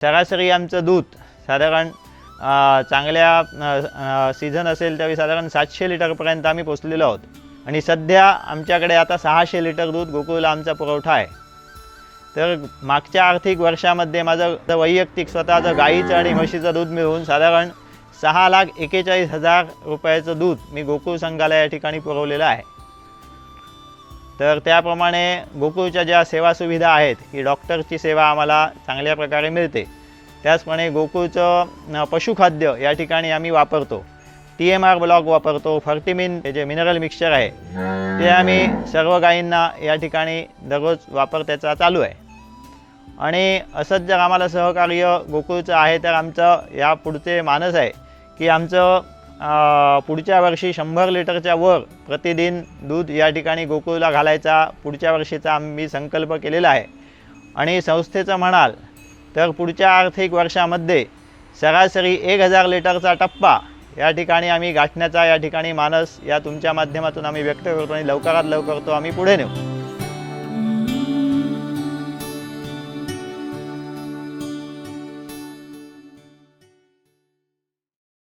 सरासरी आमचं दूध साधारण चांगल्या सीझन असेल त्यावेळी साधारण 700 लिटरपर्यंत आम्ही पोचलेलो आहोत आणि सध्या आमच्याकडे आता 600 लिटर दूध गोकुळला आमचा पुरवठा आहे। तर मागच्या आर्थिक वर्षामध्ये माझं वैयक्तिक स्वतःचं गाईचं आणि म्हशीचं दूध मिळून साधारण 6,41,000 रुपयाचं दूध मी गोकुळ संघाला या ठिकाणी पुरवलेलं आहे। तर त्याप्रमाणे गोकुळच्या ज्या सेवा सुविधा आहेत की डॉक्टरची सेवा आम्हाला चांगल्या प्रकारे मिळते, त्याचप्रमाणे गोकुळचं पशुखाद्य या ठिकाणी आम्ही वापरतो। TMR ब्लॉक वापरतो, फर्टिमिन जे मिनरल मिक्सचर आहे ते आम्ही सर्व गायींना या ठिकाणी दररोज वापर त्याचा चालू आहे। आणि असंच जर आम्हाला सहकार्य गोकुळचं आहे तर आमचं या पुढचे मानस आहे की आमचं पुढच्या वर्षी 100 लिटरच्या वर प्रतिदिन दूध या ठिकाणी गोकुळला घालायचा पुढच्या वर्षीचा आम्ही संकल्प केलेला आहे। आणि संस्थेचं म्हणाल तर पुढच्या आर्थिक वर्षामध्ये सरासरी 1000 लिटरचा टप्पा या ठिकाणी आम्ही गाठण्याचा या ठिकाणी मानस या तुमच्या माध्यमातून आम्ही व्यक्त करतो आणि लवकरात लवकर तो आम्ही पुढे नेऊ।